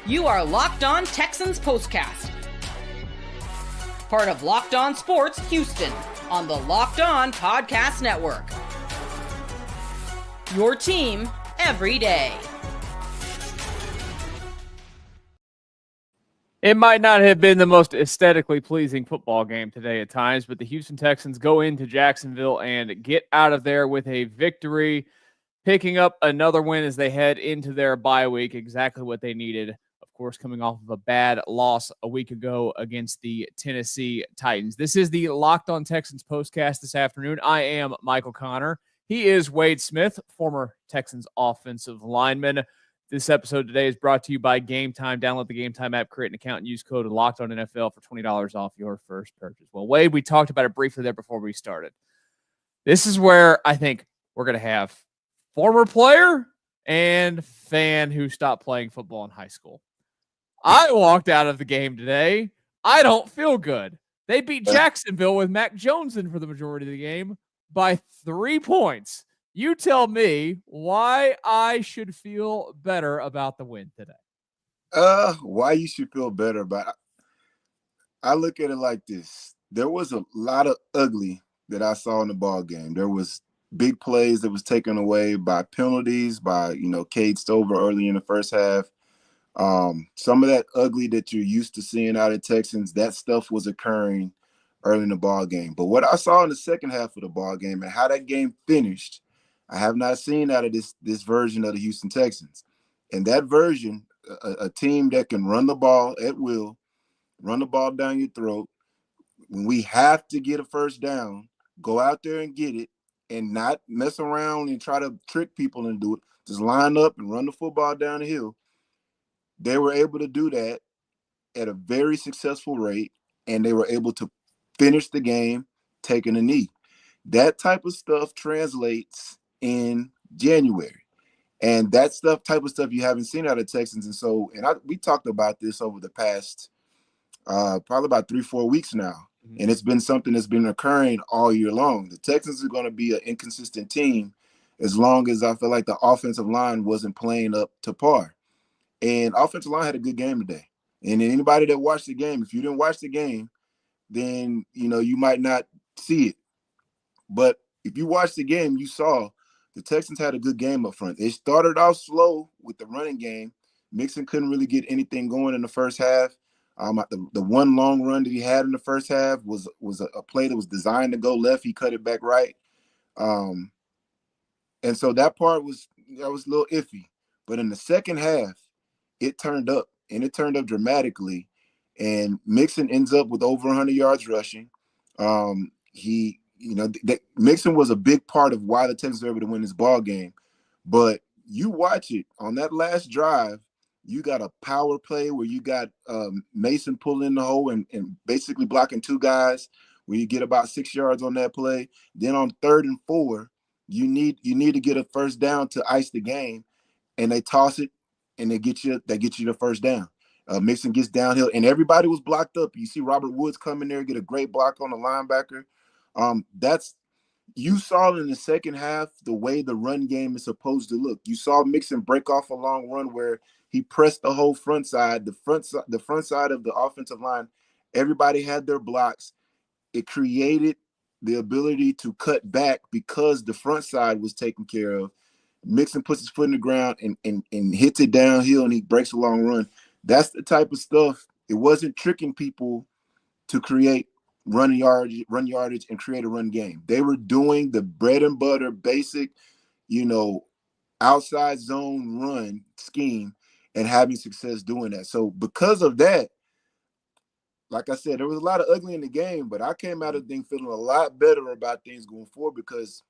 You are Locked On Texans Postcast, part of Locked On Sports Houston on the Locked On Podcast Network. Your team every day. It might not have been the most aesthetically pleasing football game today at times, but the Houston Texans go into Jacksonville and get out of there with a victory, picking up another win as they head into their bye week, exactly what they needed. Of course, coming off of a bad loss a week ago against the Tennessee Titans. This is the Locked On Texans Postcast this afternoon. I am Michael Connor. He is Wade Smith, former Texans offensive lineman. This episode today is brought to you by Game Time. Download the Game Time app, create an account, and use code LOCKEDONNFL for $20 off your first purchase. Well, Wade, we talked about it briefly there before we started. This is where I think we're going to have former player and fan who stopped playing football in high school. I walked out of the game today. I don't feel good. They beat Jacksonville with Mac Jones in for the majority of the game by 3 points. You tell me why I should feel better about the win today. Why you should feel better about it? I look at it like this. There was a lot of ugly that I saw in the ball game. There was big plays that was taken away by penalties, by, Cade Stover early in the first half. Some of that ugly that you're used to seeing out of Texans, that stuff was occurring early in the ball game. But what I saw in the second half of the ball game and how that game finished, I have not seen out of this version of the Houston Texans. And that version, a team that can run the ball at will, run the ball down your throat. When we have to get a first down, go out there and get it and not mess around and try to trick people and do it. Just line up and run the football down the hill. They were able to do that at a very successful rate, and they were able to finish the game taking a knee. That type of stuff translates in January, and that type of stuff you haven't seen out of Texans. And we talked about this over the past probably about 3-4 weeks now, and it's been something that's been occurring all year long. The Texans are going to be an inconsistent team as long as I feel like the offensive line wasn't playing up to par. And offensive line had a good game today. And anybody that watched the game, if you didn't watch the game, then, you might not see it. But if you watched the game, you saw the Texans had a good game up front. They started off slow with the running game. Mixon couldn't really get anything going in the first half. The one long run that he had in the first half was a play that was designed to go left. He cut it back right. And so that part was a little iffy. But in the second half, it turned up, and it turned up dramatically. And Mixon ends up with over 100 yards rushing. Mixon was a big part of why the Texans were able to win this ball game. But you watch it on that last drive, you got a power play where you got Mason pulling in the hole and basically blocking two guys, where you get about 6 yards on that play. Then on 3rd and 4, you need to get a first down to ice the game, and they toss it. And they get you the first down. Mixon gets downhill, and everybody was blocked up. You see Robert Woods come in there, get a great block on the linebacker. You saw in the second half the way the run game is supposed to look. You saw Mixon break off a long run where he pressed the whole front side, the front side of the offensive line. Everybody had their blocks. It created the ability to cut back because the front side was taken care of. Mixon puts his foot in the ground and hits it downhill, and he breaks a long run. That's the type of stuff. It wasn't tricking people to create run yardage and create a run game. They were doing the bread and butter, basic, outside zone run scheme and having success doing that. So because of that, like I said, there was a lot of ugly in the game, but I came out of the thing feeling a lot better about things going forward, because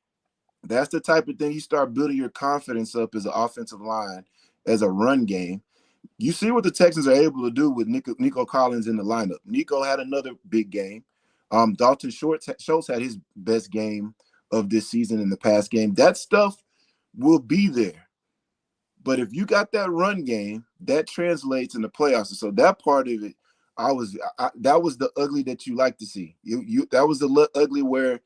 that's the type of thing you start building your confidence up as an offensive line, as a run game. You see what the Texans are able to do with Nico Collins in the lineup. Nico had another big game. Dalton Schultz had his best game of this season in the past game. That stuff will be there. But if you got that run game, that translates in the playoffs. And so that part of it, that was the ugly that you like to see. That was the ugly where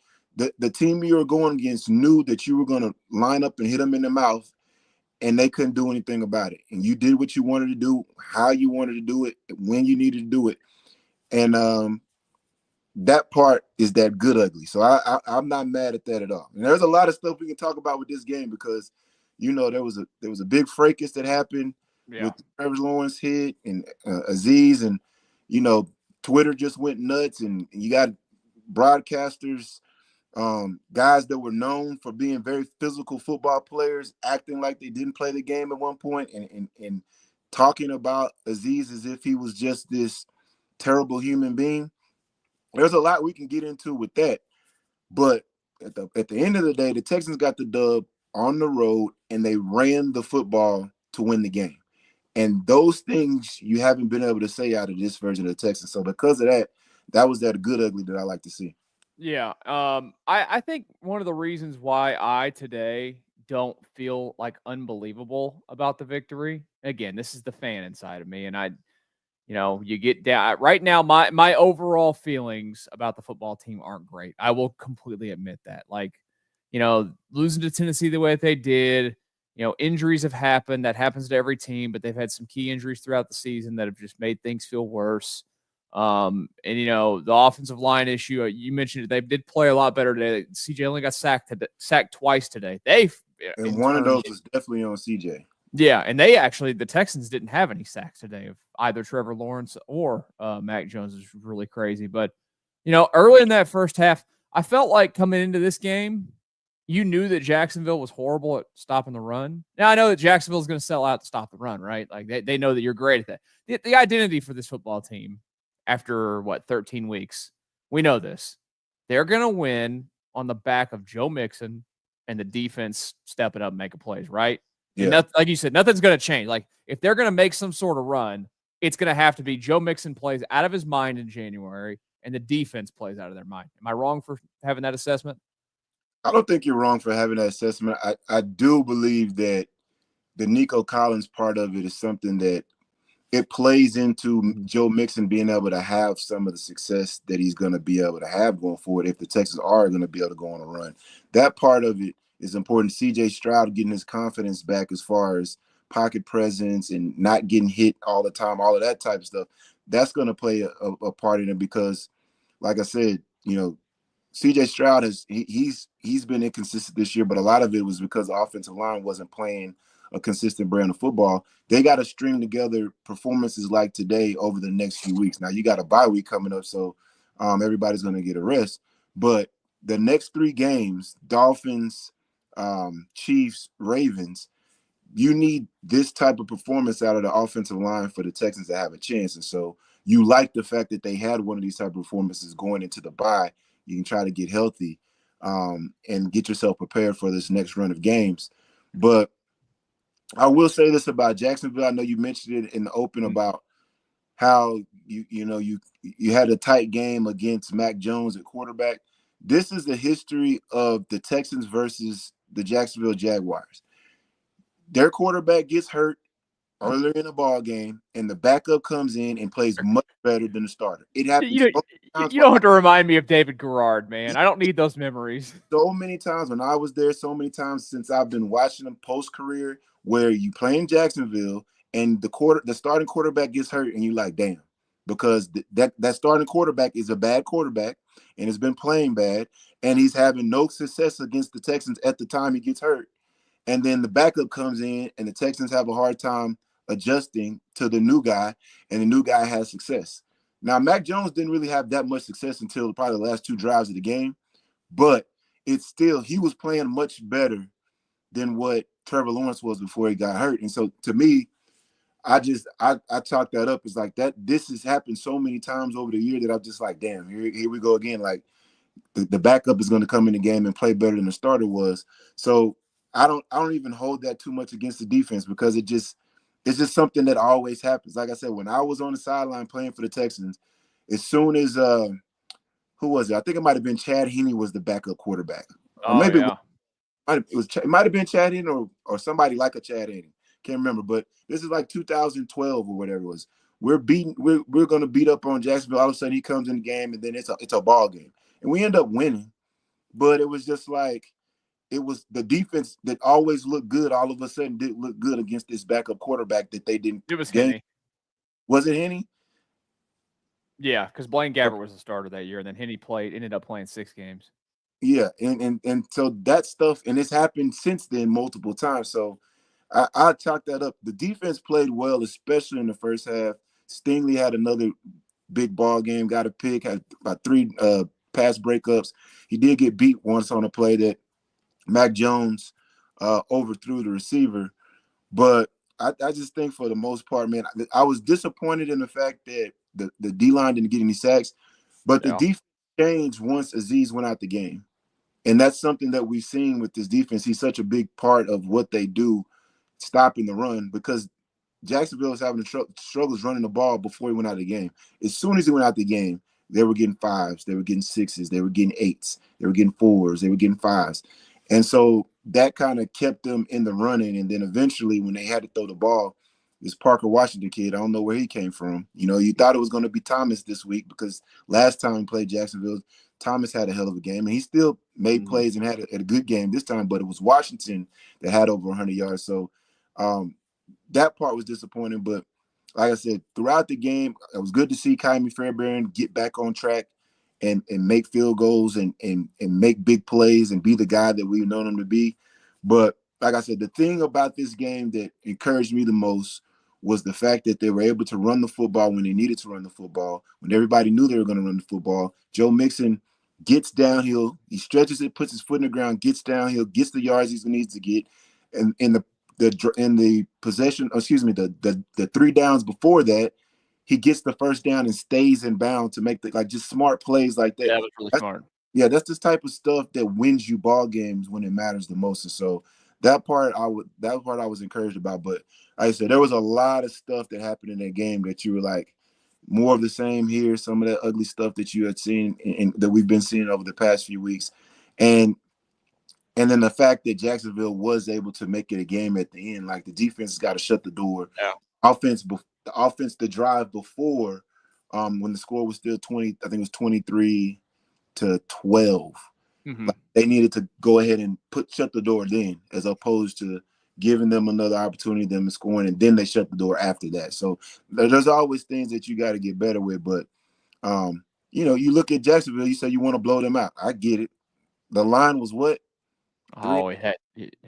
the team you were going against knew that you were going to line up and hit them in the mouth, and they couldn't do anything about it. And you did what you wanted to do, how you wanted to do it, when you needed to do it. And that part is that good ugly. So I'm not mad at that at all. And there's a lot of stuff we can talk about with this game because, there was a big fracas that happened with Trevor Lawrence hit and Aziz, and Twitter just went nuts, and you got broadcasters, guys that were known for being very physical football players acting like they didn't play the game at one point, and talking about Aziz as if he was just this terrible human being. There's a lot we can get into with that, but at the end of the day, the Texans got the dub on the road, and they ran the football to win the game. And those things you haven't been able to say out of this version of the Texans. So because of that, that was that good ugly that I like to see. Yeah. I think one of the reasons why I today don't feel like unbelievable about the victory, again, this is the fan inside of me, and you get down right now. My overall feelings about the football team aren't great. I will completely admit that. Losing to Tennessee the way that they did, injuries have happened. That happens to every team, but they've had some key injuries throughout the season that have just made things feel worse. The offensive line issue, you mentioned it. They did play a lot better today. CJ only got sacked twice today. And one of those was definitely on CJ. Yeah, and the Texans didn't have any sacks today of either Trevor Lawrence or Mac Jones, is really crazy. But, early in that first half, I felt like coming into this game, you knew that Jacksonville was horrible at stopping the run. Now, I know that Jacksonville is going to sell out to stop the run, right? Like, they know that you're great at that. The identity for this football team after, 13 weeks, we know this. They're going to win on the back of Joe Mixon and the defense stepping up and making plays, right? Yeah. And like you said, nothing's going to change. Like, if they're going to make some sort of run, it's going to have to be Joe Mixon plays out of his mind in January and the defense plays out of their mind. Am I wrong for having that assessment? I don't think you're wrong for having that assessment. I do believe that the Nico Collins part of it is something that it plays into Joe Mixon being able to have some of the success that he's going to be able to have going forward if the Texans are going to be able to go on a run. That part of it is important. CJ Stroud getting his confidence back as far as pocket presence and not getting hit all the time, all of that type of stuff. That's going to play a part in it because, like I said, CJ Stroud he's been inconsistent this year, but a lot of it was because the offensive line wasn't playing a consistent brand of football. They got to string together performances like today over the next few weeks. Now you got a bye week coming up, so everybody's going to get a rest. But the next 3 games, Dolphins, Chiefs, Ravens, you need this type of performance out of the offensive line for the Texans to have a chance. And so you like the fact that they had one of these type of performances going into the bye. You can try to get healthy and get yourself prepared for this next run of games. But I will say this about Jacksonville. I know you mentioned it in the open about how you had a tight game against Mac Jones at quarterback. This is the history of the Texans versus the Jacksonville Jaguars. Their quarterback gets hurt earlier in the ball game, and the backup comes in and plays much better than the starter. It happens. You don't have to remind me of David Garrard, man. I don't need those memories. So many times when I was there, so many times since I've been watching him post-career, where you play in Jacksonville and the starting quarterback gets hurt, and you're like, damn, because that starting quarterback is a bad quarterback and has been playing bad, and he's having no success against the Texans at the time he gets hurt. And then the backup comes in, and the Texans have a hard time adjusting to the new guy, and the new guy has success. Now, Mac Jones didn't really have that much success until probably the last 2 drives of the game, but it's still, he was playing much better than what Trevor Lawrence was before he got hurt. And so to me, I chalk that up. It's like that. This has happened so many times over the year that I'm just like, damn, here we go again. Like the backup is going to come in the game and play better than the starter was. So I don't even hold that too much against the defense because it's just something that always happens. Like I said, when I was on the sideline playing for the Texans, as soon as who was it? I think it might have been Chad Henne was the backup quarterback. Or maybe it might have been Chad Henne or somebody like a Chad Henne. Can't remember, but this is like 2012 or whatever it was. We're going to beat up on Jacksonville. All of a sudden he comes in the game and then it's a ball game. And we end up winning. But it was just like it was the defense that always looked good. All of a sudden, didn't look good against this backup quarterback that they didn't. It was game. Henne. Was it Henne? Yeah, because Blaine Gabbert was the starter that year, and then Henne ended up playing 6 games. Yeah, and so that stuff, and it's happened since then multiple times. So I chalk that up. The defense played well, especially in the first half. Stingley had another big ball game, got a pick, had about 3 pass breakups. He did get beat once on a play that Mac Jones overthrew the receiver. But I just think for the most part, man, I was disappointed in the fact that the D-line didn't get any sacks, but the defense changed once Azeez went out the game. And that's something that we've seen with this defense. He's such a big part of what they do, stopping the run, because Jacksonville was having struggles running the ball before he went out of the game. As soon as he went out the game, they were getting 5s, they were getting 6s, they were getting 8s, they were getting 4s, they were getting 5s. And so that kind of kept them in the running. And then eventually when they had to throw the ball, this Parker Washington kid, I don't know where he came from. You know, you thought it was going to be Thomas this week because last time he played Jacksonville, Thomas had a hell of a game, and he still made plays and had a good game this time, but it was Washington that had over 100 yards. So that part was disappointing. But like I said, throughout the game, it was good to see Kyrie Fairbairn get back on track and make field goals and make big plays and be the guy that we've known him to be. But like I said, the thing about this game that encouraged me the most was the fact that they were able to run the football when they needed to run the football, when everybody knew they were going to run the football. Joe Mixon gets downhill, he stretches it, puts his foot in the ground, gets downhill, gets the yards he needs to get, and in the possession, the 3 downs before that, he gets the first down and stays in bounds to make just smart plays like that. Yeah, that was really smart. Yeah, that's this type of stuff that wins you ball games when it matters the most. And so that part I was encouraged about. But like I said, there was a lot of stuff that happened in that game that you were like, more of the same here, some of that ugly stuff that you had seen and that we've been seeing over the past few weeks. And then the fact that Jacksonville was able to make it a game at the end, like the defense has got to shut the door. Yeah. The drive before, when the score was still 20, I think it was 23-12. Like they needed to go ahead and shut the door then, as opposed to giving them another opportunity, them scoring, and then they shut the door after that. So there's always things that you got to get better with. But, you look at Jacksonville, you say you want to blow them out. I get it. The line was what? Oh, I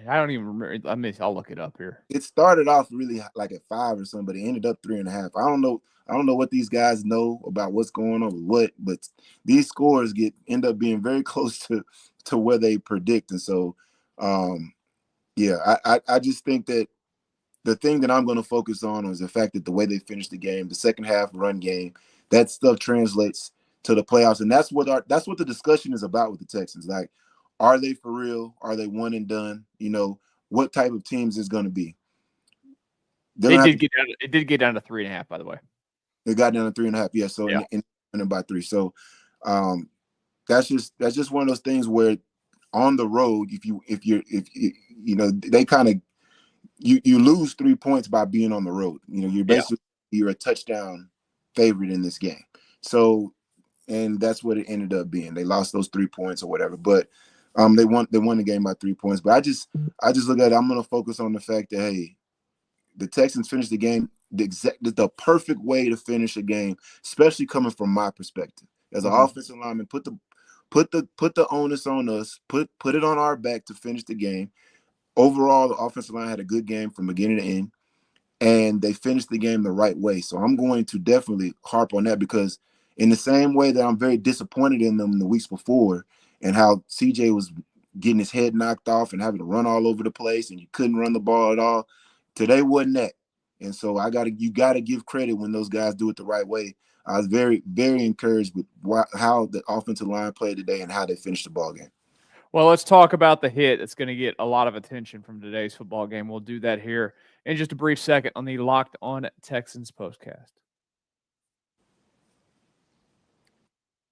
don't even remember. I'll look it up here. It started off really like at 5 or something, but it ended up 3.5. I don't know what these guys know about what's going on with what, but these scores end up being very close to where they predict. And so, I just think that the thing that I'm going to focus on is the fact that the way they finished the game, the second half run game, that stuff translates to the playoffs. And that's what the discussion is about with the Texans. Like, are they for real? Are they one and done? What type of teams is going to be? It did get down to 3.5, by the way. It got down to 3.5. Yeah. So in by 3. So that's just one of those things where on the road, they kind of you lose 3 points by being on the road. You're a touchdown favorite in this game. So, and that's what it ended up being. They lost those 3 points or whatever, but they won the game by 3 points. But I just look at it. I'm going to focus on the fact that, hey, the Texans finished the game the perfect way to finish a game, especially coming from my perspective as an offensive lineman. Put the onus on us. Put it on our back to finish the game. Overall, the offensive line had a good game from beginning to end, and they finished the game the right way. So I'm going to definitely harp on that, because in the same way that I'm very disappointed in them in the weeks before and how CJ was getting his head knocked off and having to run all over the place and you couldn't run the ball at all, today wasn't that. And so you got to give credit when those guys do it the right way. I was very, very encouraged with how the offensive line played today and how they finished the ball game. Well, let's talk about the hit that's going to get a lot of attention from today's football game. We'll do that here in just a brief second on the Locked On Texans Postcast.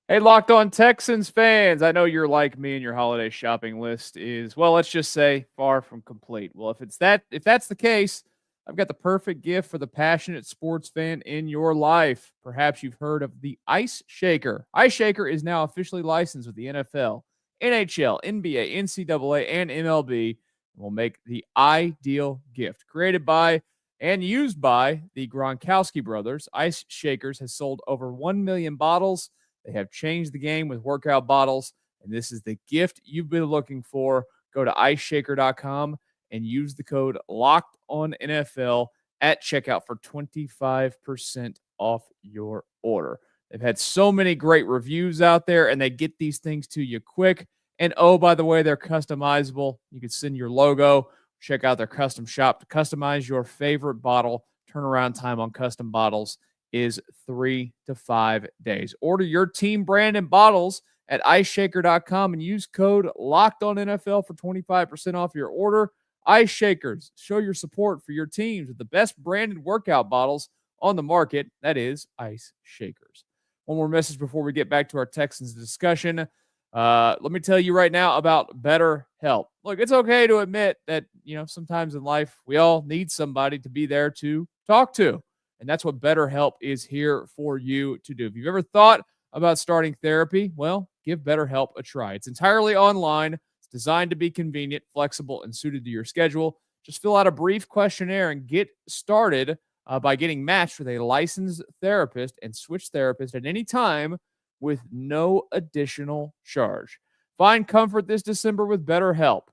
Hey, Locked On Texans fans, I know you're like me and your holiday shopping list is, well, let's just say far from complete. Well, if that's the case, I've got the perfect gift for the passionate sports fan in your life. Perhaps you've heard of the IceShaker. IceShaker is now officially licensed with the NFL NHL, NBA, NCAA, and MLB will make the ideal gift. Created by and used by the Gronkowski brothers, IceShakers has sold over 1 million bottles. They have changed the game with workout bottles, and this is the gift you've been looking for. Go to IceShaker.com and use the code LOCKEDONNFL at checkout for 25% off your order. They've had so many great reviews out there, and they get these things to you quick. And oh, by the way, they're customizable. You can send your logo. Check out their custom shop to customize your favorite bottle. Turnaround time on custom bottles is 3 to 5 days. Order your team brand and bottles at IceShaker.com and use code LOCKEDONNFL for 25% off your order. IceShakers, show your support for your teams with the best branded workout bottles on the market. That is IceShakers. One more message before we get back to our Texans discussion. Let me tell you right now about BetterHelp. Look, it's okay to admit that, sometimes in life we all need somebody to be there to talk to. And that's what BetterHelp is here for you to do. If you've ever thought about starting therapy, well, give BetterHelp a try. It's entirely online. It's designed to be convenient, flexible, and suited to your schedule. Just fill out a brief questionnaire and get started by getting matched with a licensed therapist and switch therapist at any time with no additional charge. Find comfort this December with BetterHelp.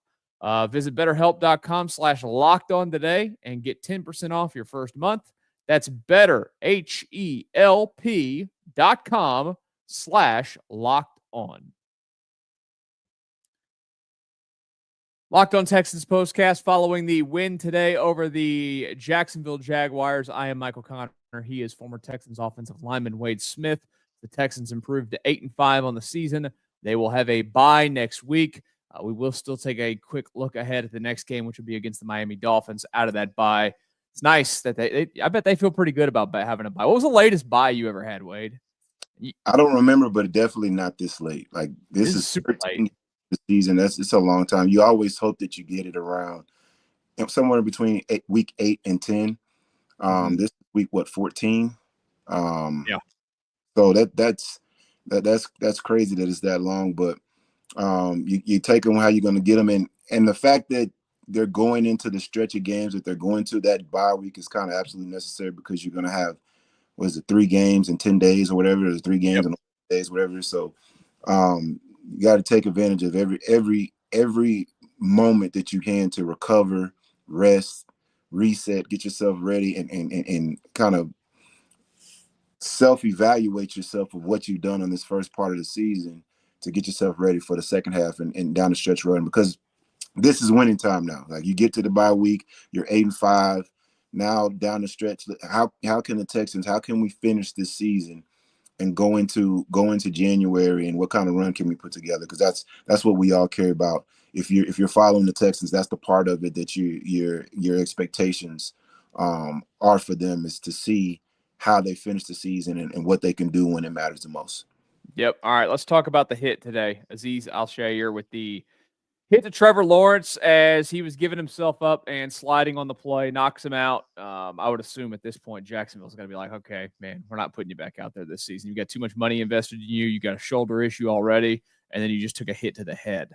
Visit BetterHelp.com/LockedOn today and get 10% off your first month. That's BetterHelp.com/LockedOn. Locked On Texans Postcast following the win today over the Jacksonville Jaguars. I am Michael Connor. He is former Texans offensive lineman Wade Smith. The Texans improved to 8-5 on the season. They will have a bye next week. We will still take a quick look ahead at the next game, which will be against the Miami Dolphins out of that bye. It's nice that I bet they feel pretty good about having a bye. What was the latest bye you ever had, Wade? I don't remember, but definitely not this late. Like this is super late. The season. It's a long time. You always hope that you get it around somewhere between week 8 and 10. This week, 14? Yeah. So that's crazy that it's that long. But you take them how you're going to get them in, and the fact that they're going into the stretch of games that they're going to, that bye week is kind of absolutely necessary because you're going to have 3 games in 10 days or whatever. There's 3 games in 8 days, whatever. So you got to take advantage of every moment that you can to recover, rest, reset, get yourself ready, and kind of self-evaluate yourself of what you've done on this first part of the season to get yourself ready for the second half and down the stretch run, because this is winning time now. Like, you get to the bye week, you're 8-5 now down the stretch. How can the Texans, how can we finish this season and go into January, and what kind of run can we put together? Because that's what we all care about. If you're following the Texans, that's the part of it that your expectations are for them, is to see how they finish the season and what they can do when it matters the most. Yep. All right, let's talk about the hit today. Azeez Al-Shaair with the hit to Trevor Lawrence as he was giving himself up and sliding on the play, knocks him out. I would assume at this point Jacksonville's going to be like, okay, man, we're not putting you back out there this season. You got too much money invested in you. You got a shoulder issue already, and then you just took a hit to the head.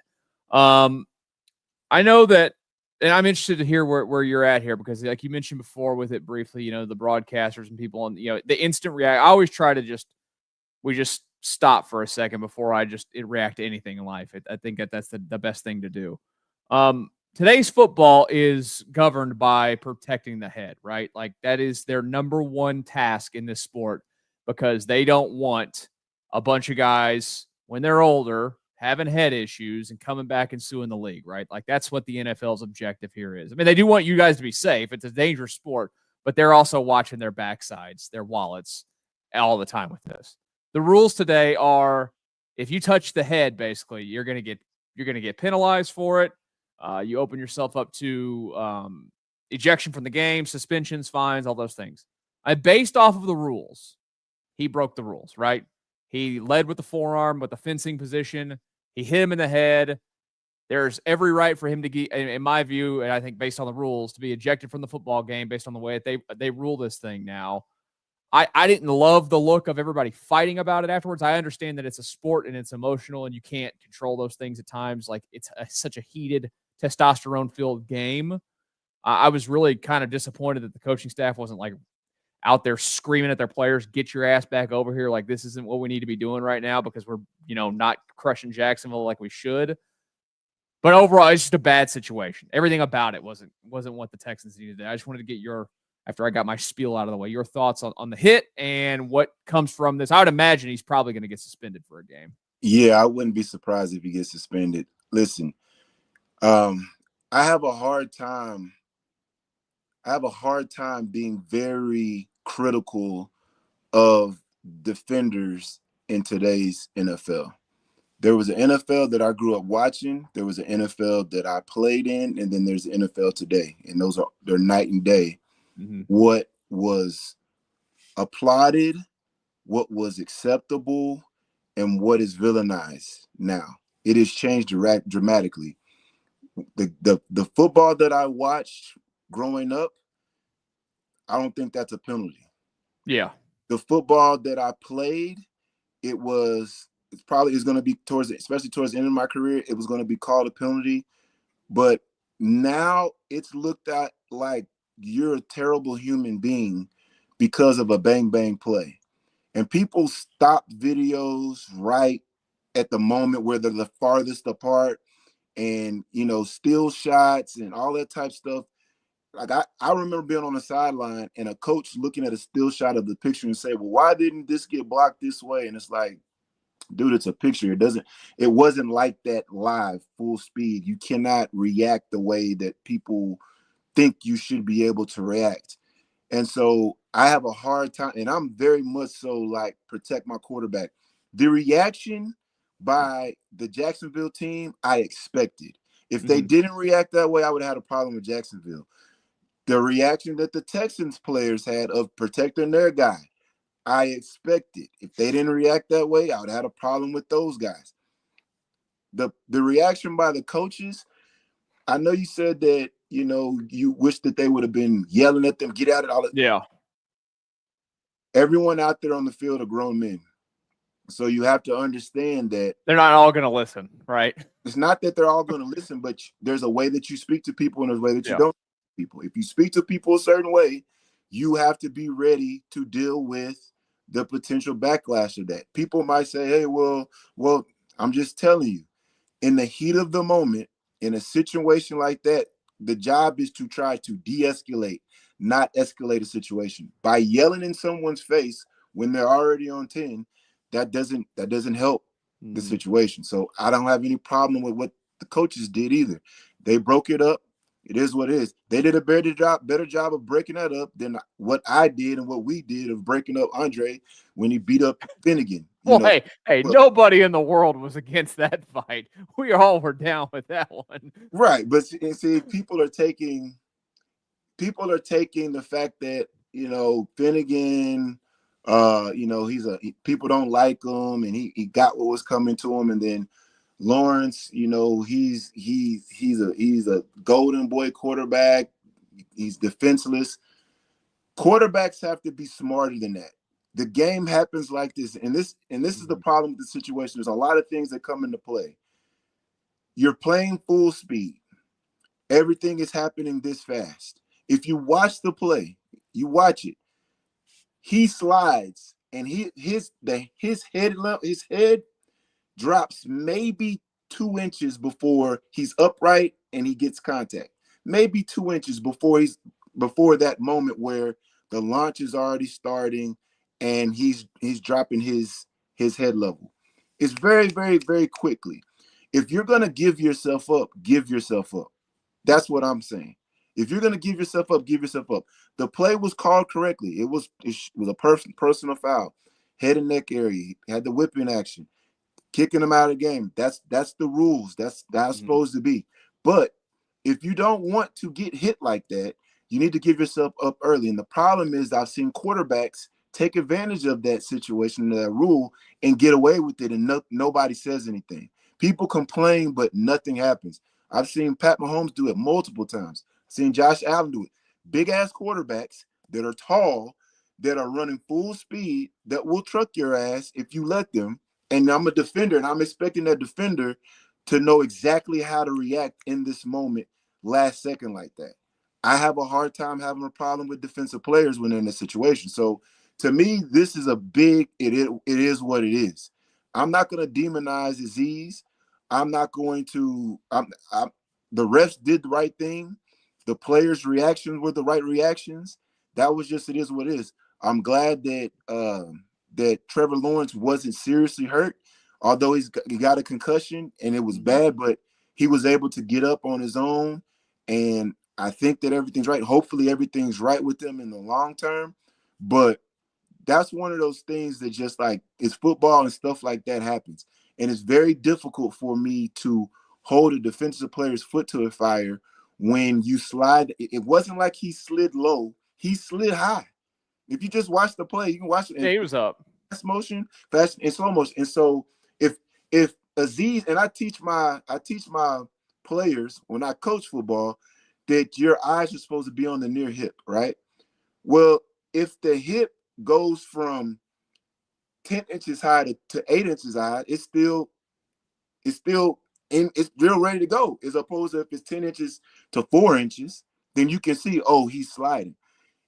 I know that, and I'm interested to hear where you're at here, because like you mentioned before with it briefly, the broadcasters and people on, the instant react. I always try to we just stop for a second before I react to anything in life. I think that's the best thing to do. Today's football is governed by protecting the head, right? Like, that is their number one task in this sport, because they don't want a bunch of guys when they're older having head issues and coming back and suing the league, right? Like, that's what the NFL's objective here is. I mean, they do want you guys to be safe. It's a dangerous sport, but they're also watching their backsides, their wallets all the time with this. The rules today are, if you touch the head, basically, you're going to get penalized for it. You open yourself up to ejection from the game, suspensions, fines, all those things. Based off of the rules, he broke the rules, right? He led with the forearm, with the fencing position. He hit him in the head. There's every right for him to get, in my view, and I think based on the rules, to be ejected from the football game based on the way that they rule this thing now. I didn't love the look of everybody fighting about it afterwards. I understand that it's a sport and it's emotional and you can't control those things at times. Like it's such a heated, testosterone-filled game. I was really kind of disappointed that the coaching staff wasn't like out there screaming at their players, get your ass back over here. Like this isn't what we need to be doing right now because we're, not crushing Jacksonville like we should. But overall, it's just a bad situation. Everything about it wasn't what the Texans needed. I just wanted to get after I got my spiel out of the way, your thoughts on the hit and what comes from this. I would imagine he's probably going to get suspended for a game. Yeah, I wouldn't be surprised if he gets suspended. Listen, I have a hard time being very critical of defenders in today's NFL. There was an NFL that I grew up watching. There was an NFL that I played in, and then there's the NFL today, and they're night and day. Mm-hmm. What was applauded, what was acceptable, and what is villainized now. It has changed dramatically. The football that I watched growing up, I don't think that's a penalty. Yeah. The football that I played, it's going to be especially towards the end of my career, it was going to be called a penalty. But now it's looked at like you're a terrible human being because of a bang bang play. And people stop videos right at the moment where they're the farthest apart and, steal shots and all that type of stuff. Like I remember being on the sideline and a coach looking at a still shot of the picture and say, well, why didn't this get blocked this way? And it's like, dude, it's a picture. It wasn't like that live, full speed. You cannot react the way that people think you should be able to react. And so I have a hard time, and I'm very much so like protect my quarterback. The reaction by the Jacksonville team, I expected. If they didn't react that way, I would have had a problem with Jacksonville. The reaction that the Texans players had of protecting their guy, I expected. If they didn't react that way, I would have had a problem with those guys. The reaction by the coaches, I know you said that, you wish that they would have been yelling at them, get out of all that. Yeah. Everyone out there on the field are grown men. So you have to understand that they're not all going to listen, right? It's not that they're all going to listen, but there's a way that you speak to people and there's a way that you don't speak to people. If you speak to people a certain way, you have to be ready to deal with the potential backlash of that. People might say, hey, well, I'm just telling you, in the heat of the moment, in a situation like that, the job is to try to de-escalate, not escalate a situation. By yelling in someone's face when they're already on 10, that doesn't help the situation. So I don't have any problem with what the coaches did either. They broke it up. It is what it is. They did a better job of breaking that up than what I did and what we did of breaking up Andre when he beat up Finnegan. Well, hey, nobody in the world was against that fight. We all were down with that one. Right. But see, people are taking the fact that, Finnegan, people don't like him and he got what was coming to him. And then Lawrence, he's a golden boy quarterback. He's defenseless. Quarterbacks have to be smarter than that. The game happens like this, and this is the problem with the situation. There's a lot of things that come into play. You're playing full speed. Everything is happening this fast. If you watch the play, you watch it. He slides, and his head drops maybe 2 inches before he's upright and he gets contact. Maybe 2 inches before that moment where the launch is already starting and he's dropping his head level. It's very, very, very quickly. If you're gonna give yourself up, give yourself up. That's what I'm saying. If you're gonna give yourself up, give yourself up. The play was called correctly. It was a personal foul, head and neck area. He had the whipping action. Kicking them out of the game. That's the rules. That's how it's supposed to be. But if you don't want to get hit like that, you need to give yourself up early. And the problem is I've seen quarterbacks take advantage of that situation, that rule, and get away with it, and nobody says anything. People complain, but nothing happens. I've seen Pat Mahomes do it multiple times. I've seen Josh Allen do it. Big-ass quarterbacks that are tall that are running full speed that will truck your ass if you let them. And I'm a defender, and I'm expecting that defender to know exactly how to react in this moment, last second like that. I have a hard time having a problem with defensive players when they're in this situation. So to me, this is a big, it is what it is. I'm not going to demonize Azeez. I'm not going to, the refs did the right thing. The players' reactions were the right reactions. That was just, it is what it is. I'm glad that that Trevor Lawrence wasn't seriously hurt, although he got a concussion and it was bad, but he was able to get up on his own. And I think that everything's right. Hopefully everything's right with them in the long term. But that's one of those things that just like it's football and stuff like that happens. And it's very difficult for me to hold a defensive player's foot to the fire when you slide. It wasn't like he slid low. He slid high. If you just watch the play, you can watch it. Yeah, he was up. Fast motion, fast and slow motion. And so if Azeez, and I teach my players when I coach football that your eyes are supposed to be on the near hip, right? Well, if the hip goes from 10 inches high to 8 inches high, it's still it's real ready to go. As opposed to if it's 10 inches to 4 inches, then you can see, oh, he's sliding.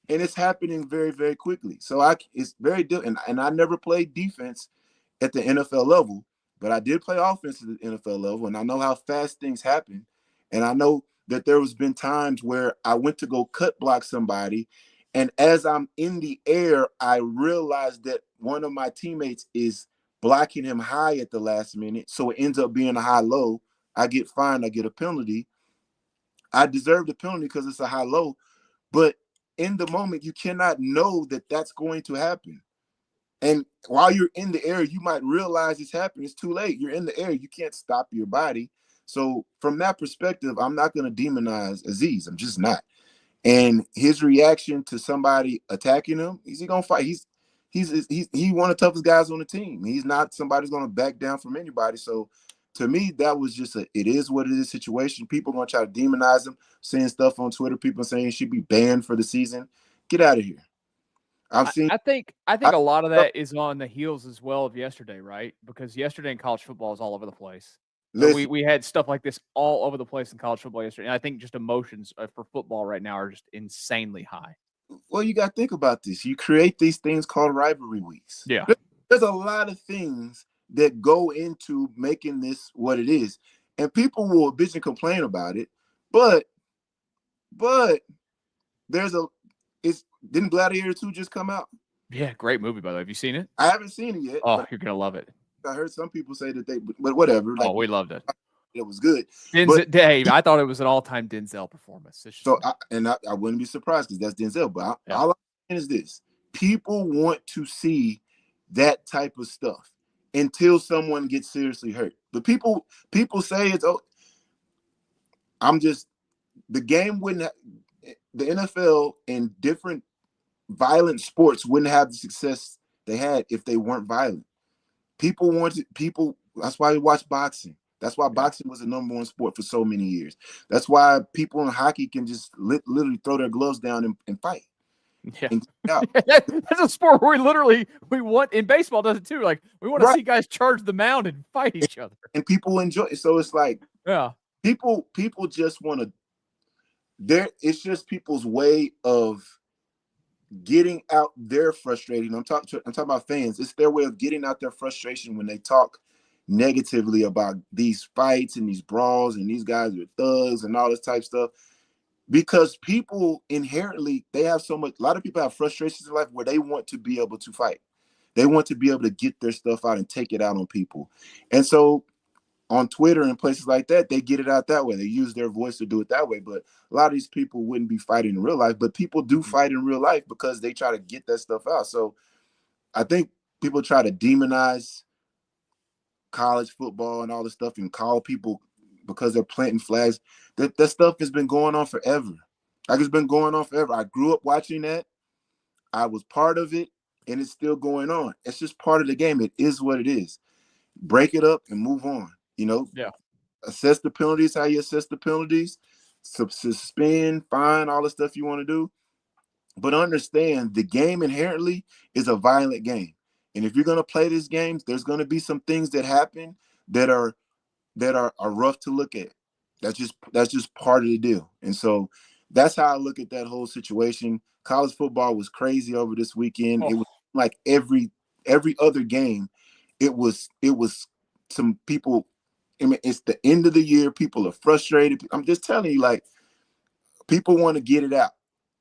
And it's happening very, very quickly. So it's very different. And I never played defense at the NFL level, but I did play offense at the NFL level, and I know how fast things happen. And I know that there has been times where I went to go cut block somebody, and as I'm in the air, I realized that one of my teammates is blocking him high at the last minute, so it ends up being a high-low. I get fined. I get a penalty. I deserve the penalty because it's a high-low, but in the moment, you cannot know that that's going to happen. And while you're in the air, you might realize it's happening. It's too late. You're in the air. You can't stop your body. So from that perspective, I'm not going to demonize Azeez. I'm just not. And his reaction to somebody attacking him, is he going to fight? He's one of the toughest guys on the team. He's not somebody who's going to back down from anybody. So to me, that was just it is what it is situation. People are going to try to demonize him, saying stuff on Twitter. People saying he should be banned for the season. Get out of here. I think a lot of that is on the heels as well of yesterday, right? Because yesterday in college football is all over the place. So we had stuff like this all over the place in college football yesterday. And I think just emotions for football right now are just insanely high. Well, you got to think about this. You create these things called rivalry weeks. Yeah. There's a lot of things that go into making this what it is. And people will bitch and complain about it. But didn't Gladiator 2 just come out? Yeah, great movie, by the way. Have you seen it? I haven't seen it yet. Oh, you're going to love it. I heard some people say that but whatever. Like, we loved it. It was good. Dave, I thought it was an all-time Denzel performance. I wouldn't be surprised because that's Denzel. But all I'm saying is this. People want to see that type of stuff until someone gets seriously hurt. But people say it's the game wouldn't the NFL and different violent sports wouldn't have the success they had if they weren't violent. That's why we watch boxing. That's why boxing was the number one sport for so many years. That's why people in hockey can just literally throw their gloves down and fight. Yeah. That's a sport where we want, in baseball does it too. Like we want to see guys charge the mound and fight each other. And people enjoy it. So it's like, people just want to, it's just people's way of getting out their frustration. I'm talking about fans. It's their way of getting out their frustration when they talk negatively about these fights and these brawls and these guys are thugs and all this type of stuff. Because people inherently, a lot of people have frustrations in life where they want to be able to fight. They want to be able to get their stuff out and take it out on people. And so on Twitter and places like that, they get it out that way. They use their voice to do it that way. But a lot of these people wouldn't be fighting in real life, but people do fight in real life because they try to get that stuff out. So I think people try to demonize college football and all this stuff and call people because they're planting flags. That stuff has been going on forever. Like, it's been going on forever. I grew up watching that. I was part of it, and it's still going on. It's just part of the game. It is what it is. Break it up and move on. Assess the penalties, how you assess the penalties, suspend, fine, all the stuff you want to do. But understand the game inherently is a violent game. And if you're going to play this game, there's going to be some things that happen that are rough to look at. That's just part of the deal. And so that's how I look at that whole situation. College football was crazy over this weekend. It was like every other game. It was some people. I mean, it's the end of the year. People are frustrated. I'm just telling you, like, people want to get it out.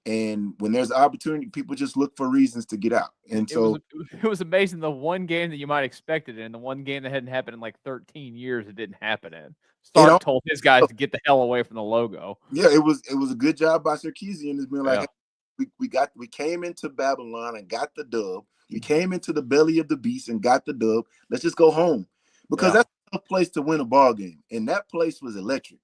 And when there's opportunity, people just look for reasons to get out. And so it was amazing. The one game that you might expect it in, the one game that hadn't happened in like 13 years, it didn't happen in. Stark told his guys to get the hell away from the logo. Yeah, it was a good job by Sarkisian. It's been like, hey, we came into Babylon and got the dub. We came into the belly of the beast and got the dub. Let's just go home, because that's a tough place to win a ball game, and that place was electric.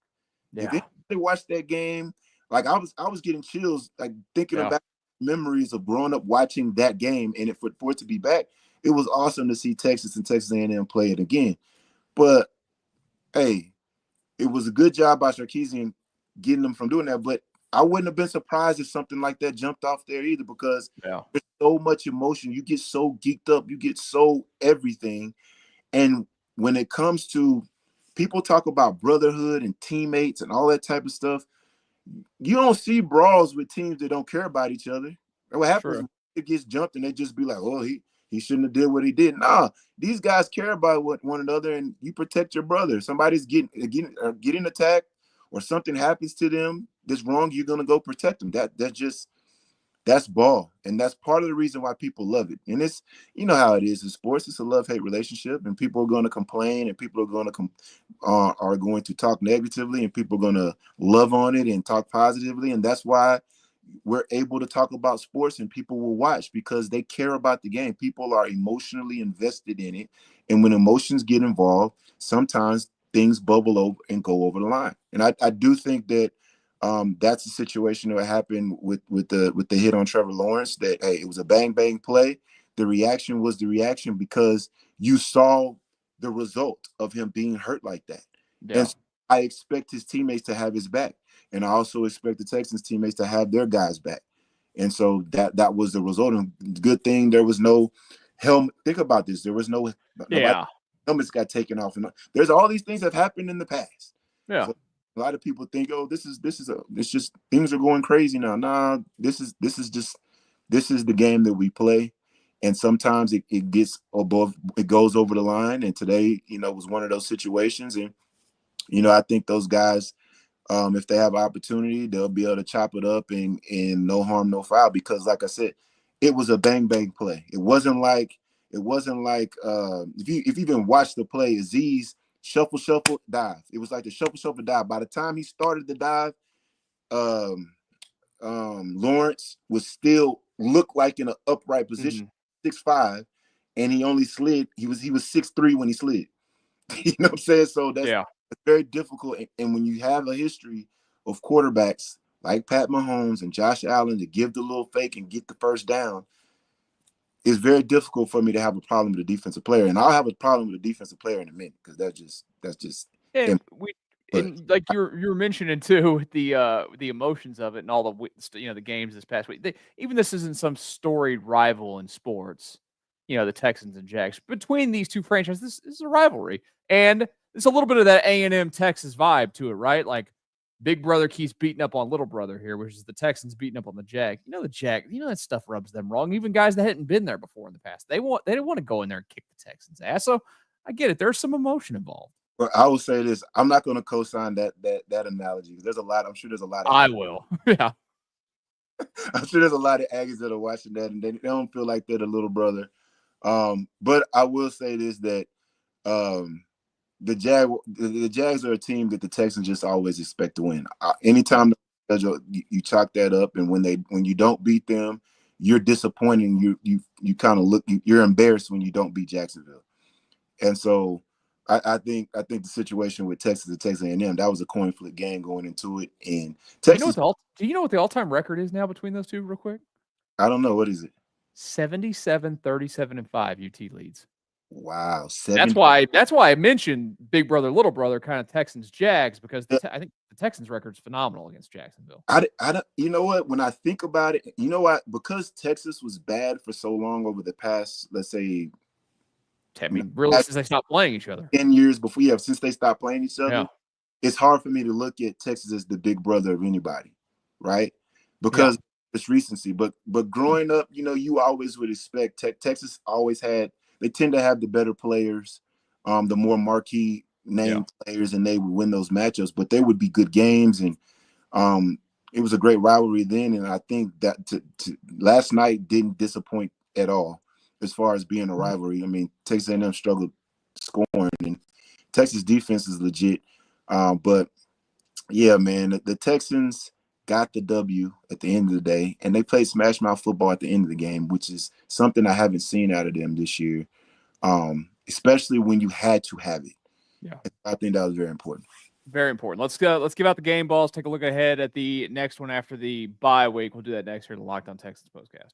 If anybody watched that game, like I was getting chills, like thinking about memories of growing up watching that game, and for it to be back, it was awesome to see Texas and Texas A&M play it again. But hey, it was a good job by Sarkisian getting them from doing that. But I wouldn't have been surprised if something like that jumped off there either, because there's so much emotion. You get so geeked up, you get so everything. And when it comes to people talk about brotherhood and teammates and all that type of stuff, you don't see brawls with teams that don't care about each other. And what happens when it gets jumped and they just be like, oh, he shouldn't have did what he did. Nah, these guys care about one another, and you protect your brother. Somebody's getting attacked or something happens to them that's wrong, you're gonna go protect them. That's ball, and that's part of the reason why people love it. And it's, you know how it is in sports. It's a love-hate relationship, and people are going to complain, and people are going to talk negatively, and people are going to love on it and talk positively. And that's why we're able to talk about sports, and people will watch, because they care about the game. People are emotionally invested in it, and when emotions get involved, sometimes things bubble over and go over the line. And I do think that that's a situation that happened with the hit on Trevor Lawrence, that, hey, it was a bang play. The reaction was the reaction because you saw the result of him being hurt like that. And so I expect his teammates to have his back, and I also expect the Texans teammates to have their guys back. And so that was the result. And good thing there was no helmet. Think about this. There was no helmets got taken off, and there's all these things that have happened in the past. So a lot of people think, oh, this is just things are going crazy now. Nah, this is the game that we play, and sometimes it gets above, it goes over the line. And today, was one of those situations. And I think those guys, if they have opportunity, they'll be able to chop it up and no harm, no foul. Because, like I said, it was a bang play. It wasn't like if you even watch the play, Aziz shuffle, dive. It was like the shuffle, dive. By the time he started the dive, Lawrence was still looked like in an upright position, 6'5", and he only slid. He was 6'3" when he slid. You know what I'm saying? So that's very difficult. And when you have a history of quarterbacks like Pat Mahomes and Josh Allen to give the little fake and get the first down, it's very difficult for me to have a problem with a defensive player. And I'll have a problem with a defensive player in a minute, because that's just. And like you were mentioning too, the emotions of it and all the games this past week. Even this isn't some storied rival in sports. The Texans and Jags, between these two franchises, this is a rivalry, and it's a little bit of that A&M Texas vibe to it, right? Like, big brother keeps beating up on little brother here, which is the Texans beating up on the Jag. That stuff rubs them wrong. Even guys that hadn't been there before in the past, they didn't want to go in there and kick the Texans' ass. So I get it. There's some emotion involved. Well, I will say this: I'm not going to co-sign that analogy. There's a lot. I'm sure there's a lot of. I will. Yeah. I'm sure there's a lot of Aggies that are watching that, and they don't feel like they're the little brother. But I will say this, that the Jags are a team that the Texans just always expect to win. Anytime you chalk that up, and when you don't beat them, you're disappointed. You kind of you're embarrassed when you don't beat Jacksonville. And so I think the situation with Texas and Texas A&M, that was a coin flip game going into it. And Texas, do you know what the all-time record is now between those two, real quick? I don't know. What is it? 77, 37, and 5 UT leads. Wow, That's 7. why I mentioned big brother, little brother kind of Texans Jags, because I think the Texans record's phenomenal against Jacksonville. I don't, you know what? When I think about it, you know what? Because Texas was bad for so long over the past, let's say, I mean, really, since they stopped playing each other. 10 years before, since they stopped playing each other, Yeah. it's hard for me to look at Texas as the big brother of anybody, right? Yeah. Because it's recency. But growing up, you always would expect Texas always they tend to have the better players, the more marquee name players, and they would win those matchups. But they would be good games, and it was a great rivalry then. And I think that last night didn't disappoint at all as far as being a rivalry. I mean, Texas A&M struggled scoring, and Texas defense is legit. But yeah, man, the Texans got the W at the end of the day, and they played smash mouth football at the end of the game, which is something I haven't seen out of them this year, especially when you had to have it. Yeah, I think that was very important. Very important. Let's go. Let's give out the game balls. Take a look ahead at the next one after the bye week. We'll do that next here in the Locked On Texans Postcast.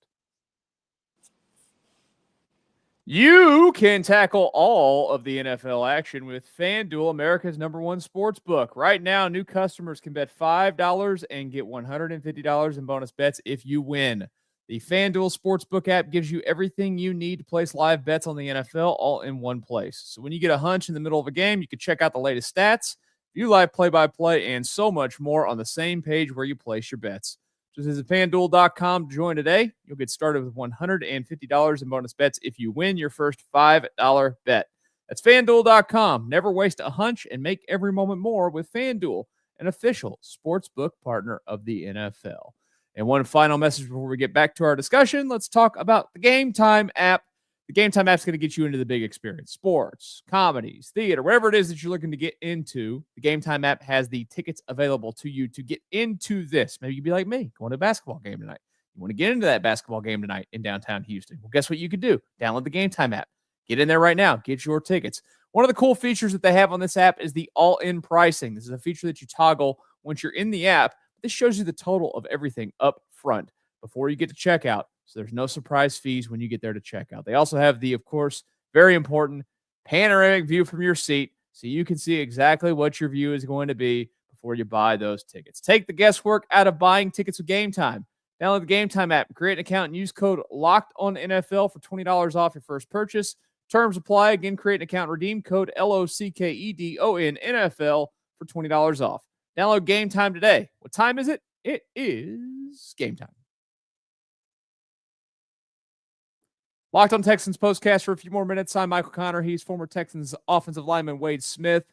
You can tackle all of the NFL action with FanDuel, America's #1 sports book. Right now, new customers can bet $5 and get $150 in bonus bets if you win. The FanDuel Sportsbook app gives you everything you need to place live bets on the NFL all in one place. So when you get a hunch in the middle of a game, you can check out the latest stats, view live play-by-play, and so much more on the same page where you place your bets. Just visit FanDuel.com to join today. You'll get started with $150 in bonus bets if you win your first $5 bet. That's FanDuel.com. Never waste a hunch and make every moment more with FanDuel, an official sportsbook partner of the NFL. And one final message before we get back to our discussion. Let's talk about the Game Time app. The Game Time app is going to get you into the big experience. Sports, comedies, theater, whatever it is that you're looking to get into, the Game Time app has the tickets available to you to get into this. Maybe you'd be like me, going to a basketball game tonight. You want to get into that basketball game tonight in downtown Houston. Well, guess what you could do? Download the Game Time app. Get in there right now. Get your tickets. One of the cool features that they have on this app is the all-in pricing. This is a feature that you toggle once you're in the app. This shows you the total of everything up front before you get to checkout. So there's no surprise fees when you get there to check out. They also have the, of course, very important panoramic view from your seat so you can see exactly what your view is going to be before you buy those tickets. Take the guesswork out of buying tickets with Game Time. Download the Game Time app, create an account, and use code LOCKEDONNFL for $20 off your first purchase. Terms apply. Again, create an account, redeem code LOCKEDONNFL for $20 off. Download Game Time today. What time is it? It is game time. Locked On Texans Postcast for a few more minutes. I'm Michael Connor. He's former Texans offensive lineman Wade Smith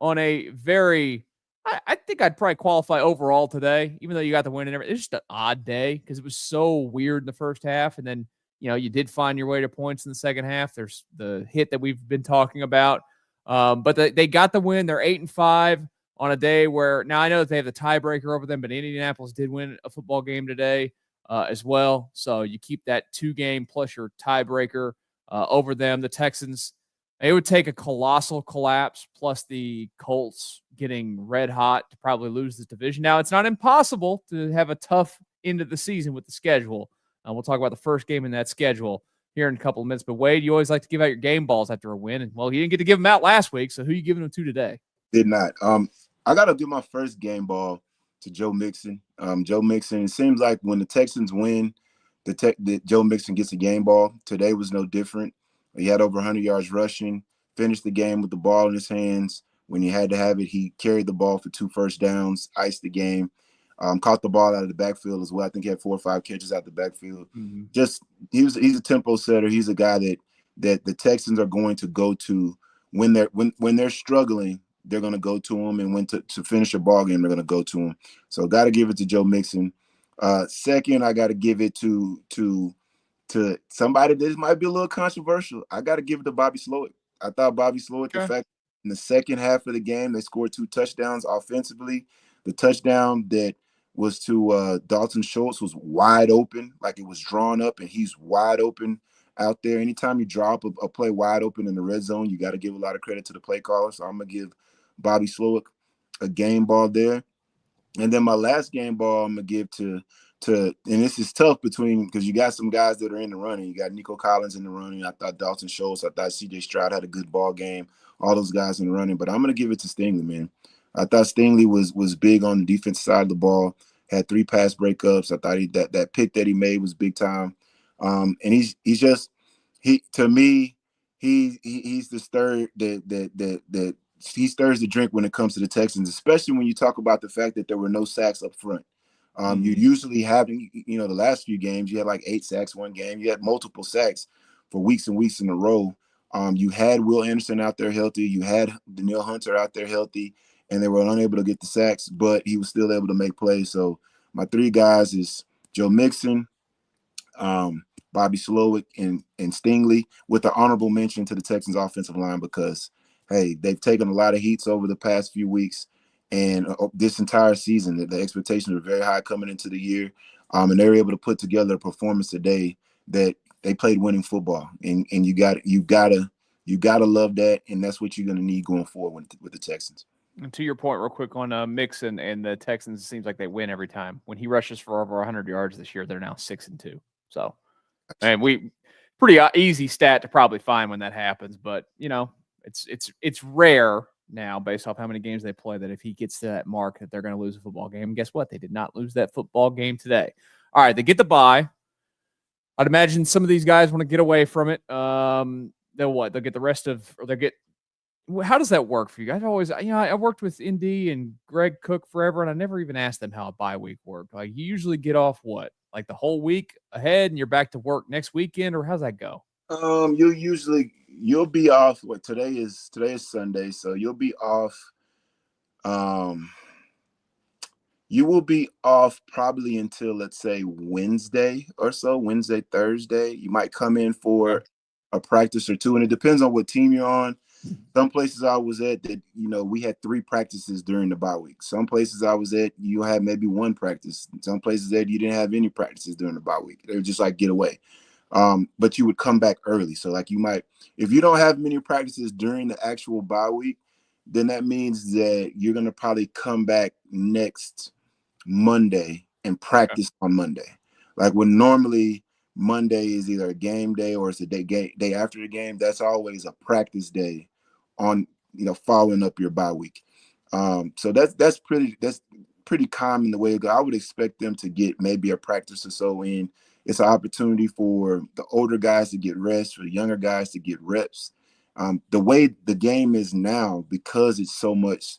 on a very, I think I'd probably qualify overall today, even though you got the win and everything. It's just an odd day because it was so weird in the first half. And then, you did find your way to points in the second half. There's the hit that we've been talking about. But they got the win. They're 8-5 on a day where, now I know that they have the tiebreaker over them, but Indianapolis did win a football game today. As well. So you keep that 2-game plus your tiebreaker over them. The Texans, it would take a colossal collapse plus the Colts getting red hot to probably lose this division. Now, it's not impossible to have a tough end of the season with the schedule. We'll talk about the first game in that schedule here in a couple of minutes. But Wade, you always like to give out your game balls after a win. And, well, you didn't get to give them out last week. So who are you giving them to today? Did not. I got to do my first game ball to Joe Mixon. Joe Mixon, it seems like when the Texans win, Joe Mixon gets a game ball. Today was no different. He had over 100 yards rushing, finished the game with the ball in his hands. When he had to have it, he carried the ball for 2 first downs, iced the game, caught the ball out of the backfield as well. I think he had 4 or 5 catches out the backfield. Mm-hmm. He's a tempo setter. He's a guy that the Texans are going to go to when they're struggling. They're going to go to him, and when to finish a ball game, they're going to go to him. So got to give it to Joe Mixon. Second, I got to give it to somebody that might be a little controversial. I got to give it to Bobby Slowick. I thought Bobby Slowick, the fact in the second half of the game, they scored 2 touchdowns offensively. The touchdown that was to Dalton Schultz was wide open, like it was drawn up, and he's wide open out there. Anytime you drop a play wide open in the red zone, you got to give a lot of credit to the play caller. So I'm going to give Bobby Slowick a game ball there. And then my last game ball I'm going to give to and this is tough because you got some guys that are in the running. You got Nico Collins in the running. I thought Dalton Schultz. I thought C.J. Stroud had a good ball game. All those guys in the running. But I'm going to give it to Stingley, man. I thought Stingley was big on the defensive side of the ball. Had 3 pass breakups. I thought that pick that he made was big time. And he's to me he's the stir that he stirs the drink when it comes to the Texans, especially when you talk about the fact that there were no sacks up front. You usually have, the last few games, you had like 8 sacks one game. You had multiple sacks for weeks and weeks in a row. You had Will Anderson out there healthy. You had Danielle Hunter out there healthy, and they were unable to get the sacks, but he was still able to make plays. So my 3 guys is Joe Mixon, Bobby Slowick, and Stingley, with an honorable mention to the Texans offensive line because, hey, they've taken a lot of heats over the past few weeks. And this entire season, the expectations are very high coming into the year, and they were able to put together a performance today that they played winning football, and you gotta love that, and that's what you're gonna need going forward with the Texans. And to your point, real quick on Mixon and the Texans, it seems like they win every time. When he rushes for over 100 yards this year, they're now 6-2. So, and pretty easy stat to probably find when that happens, but it's rare now based off how many games they play that if he gets to that mark that they're going to lose a football game. And guess what? They did not lose that football game today. All right, they get the bye. I'd imagine some of these guys want to get away from it. They'll what? They'll get the rest of, or they'll get. How does that work for you guys? I worked with Indy and Greg Cook forever, and I never even asked them how a bye week worked. Like, you usually get off what, like the whole week ahead, and you're back to work next weekend, or how's that go? You'll be off. What today is Sunday, so you'll be off. You will be off probably until, let's say, Wednesday or so, Wednesday, Thursday. You might come in for a practice or 2, and it depends on what team you're on. Some places I was at that, we had 3 practices during the bye week. Some places I was at, you had maybe 1 practice. Some places that you didn't have any practices during the bye week. They were just like, get away. But you would come back early. So like you might, if you don't have many practices during the actual bye week, then that means that you're going to probably come back next Monday and practice on Monday. Like when normally Monday is either a game day or it's a day after the game, that's always a practice day on, following up your bye week. So that's pretty common the way it goes. I would expect them to get maybe a practice or so in. It's an opportunity for the older guys to get rest, for the younger guys to get reps. The way the game is now, because it's so much,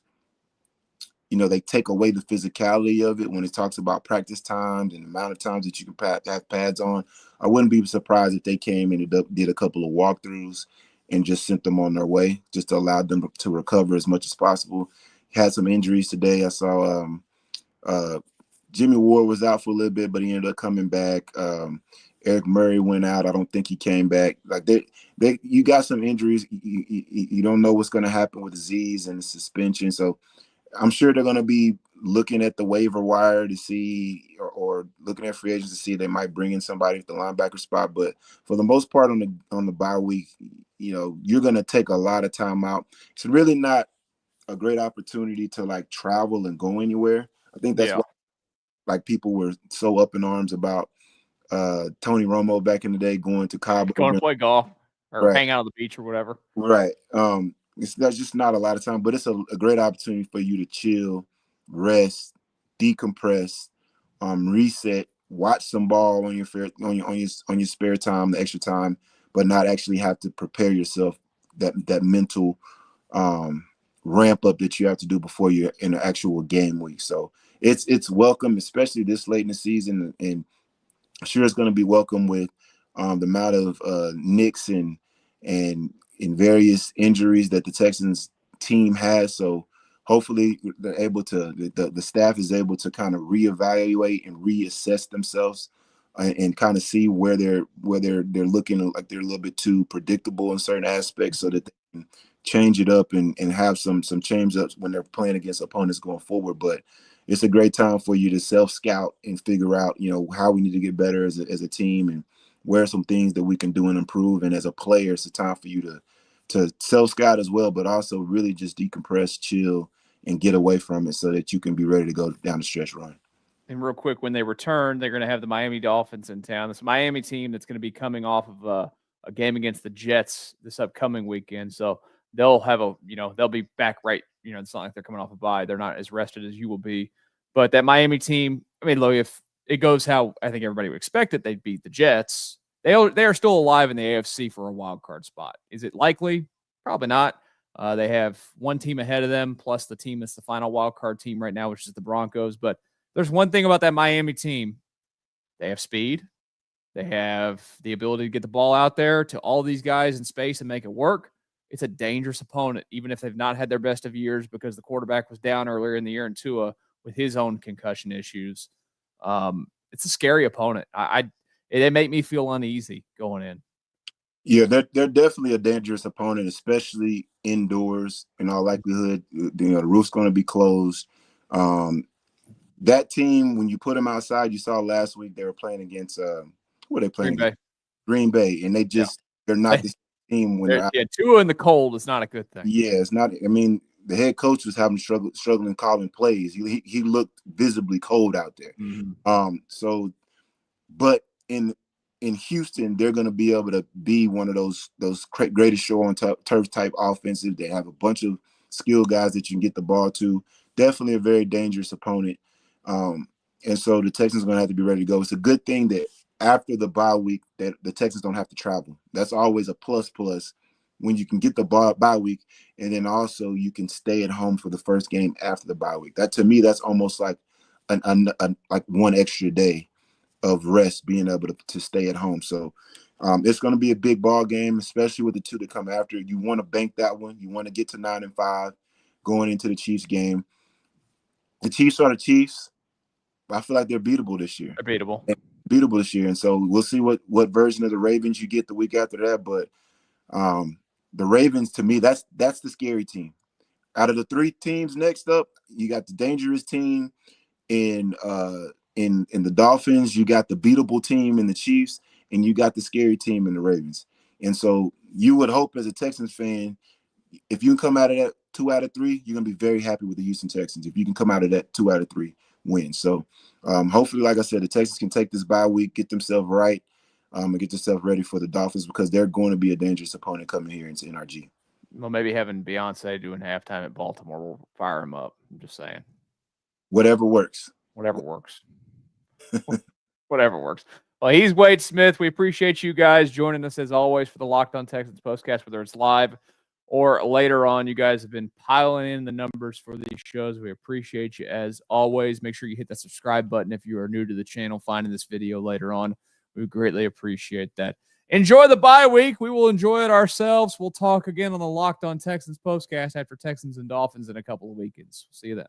they take away the physicality of it when it talks about practice times and the amount of times that you can have pads on. I wouldn't be surprised if they came and did a couple of walkthroughs and just sent them on their way, just to allow them to recover as much as possible. Had some injuries today. I saw Jimmy Ward was out for a little bit, but he ended up coming back. Eric Murray went out. I don't think he came back. Like you got some injuries. You don't know what's going to happen with Z's and the suspension. So I'm sure they're going to be looking at the waiver wire to see, or looking at free agents to see if they might bring in somebody at the linebacker spot. But for the most part on the bye week, you're going to take a lot of time out. It's really not a great opportunity to like travel and go anywhere. I think that's why like people were so up in arms about Tony Romo back in the day going to Cabo. Going to play golf or hang out on the beach or whatever. Right. That's just not a lot of time, but it's a great opportunity for you to chill, rest, decompress, reset, watch some ball on your spare time, the extra time, but not actually have to prepare yourself that mental ramp up that you have to do before you're in an actual game week. So it's welcome, especially this late in the season, and I'm sure it's going to be welcome with the amount of nicks and various injuries that the Texans team has. So hopefully they're able to, the staff is able to kind of reevaluate and reassess themselves and kind of see where they're looking like they're a little bit too predictable in certain aspects, so that they can change it up and have some change ups when they're playing against opponents going forward. But it's a great time for you to self-scout and figure out, how we need to get better as a team, and where are some things that we can do and improve. And as a player, it's a time for you to self-scout as well, but also really just decompress, chill, and get away from it so that you can be ready to go down the stretch run. And real quick, when they return, they're going to have the Miami Dolphins in town. This Miami team that's going to be coming off of a game against the Jets this upcoming weekend. So they'll have they'll be back right. It's not like they're coming off a bye. They're not as rested as you will be. But that Miami team, I mean, look, if it goes how I think everybody would expect it, they'd beat the Jets. They are still alive in the AFC for a wild card spot. Is it likely? Probably not. They have one team ahead of them, plus the team that's the final wild card team right now, which is the Broncos. But there's one thing about that Miami team. They have speed. They have the ability to get the ball out there to all these guys in space and make it work. It's a dangerous opponent, even if they've not had their best of years because the quarterback was down earlier in the year and Tua with his own concussion issues. It's a scary opponent. They make me feel uneasy going in. Yeah, they're definitely a dangerous opponent, especially indoors. In all likelihood, the roof's going to be closed. That team, when you put them outside, you saw last week they were playing against who were they playing against? Green Bay, and they're not the team when they're out. Yeah, Tua in the cold is not a good thing. Yeah, it's not. I mean, the head coach was having struggling calling plays. He looked visibly cold out there. Mm-hmm. But in Houston, they're going to be able to be one of those greatest show on turf type offenses. They have a bunch of skilled guys that you can get the ball to. Definitely a very dangerous opponent. And so the Texans are going to have to be ready to go. It's a good thing that after the bye week that the Texans don't have to travel. That's always a plus when you can get the bye week, and then also you can stay at home for the first game after the bye week. That, to me, that's almost like like one extra day of rest, being able to stay at home. So it's going to be a big ball game, especially with the two that come after. You want to bank that one. You want to get to 9-5 going into the Chiefs game. The Chiefs are the Chiefs. I feel like they're beatable this year. They're beatable this year. And so we'll see what version of the Ravens you get the week after that. But the Ravens, to me, that's the scary team. Out of the three teams next up, you got the dangerous team in the Dolphins, you got the beatable team in the Chiefs, and you got the scary team in the Ravens. And so you would hope as a Texans fan, if you can come out of that 2 out of 3, you're going to be very happy with the Houston Texans if you can come out of that 2 out of 3 win. So hopefully, like I said, the Texans can take this bye week, get themselves right, and get themselves ready for the Dolphins because they're going to be a dangerous opponent coming here into NRG. Well, maybe having Beyonce doing halftime at Baltimore will fire him up. I'm just saying. Whatever works. Whatever works. Whatever works. Well, he's Wade Smith. We appreciate you guys joining us as always for the Locked On Texans Postcast, whether it's live or later on. You guys have been piling in the numbers for these shows. We appreciate you as always. Make sure you hit that subscribe button if you are new to the channel, finding this video later on. We greatly appreciate that. Enjoy the bye week. We will enjoy it ourselves. We'll talk again on the Locked On Texans Postcast after Texans and Dolphins in a couple of weekends. See you then.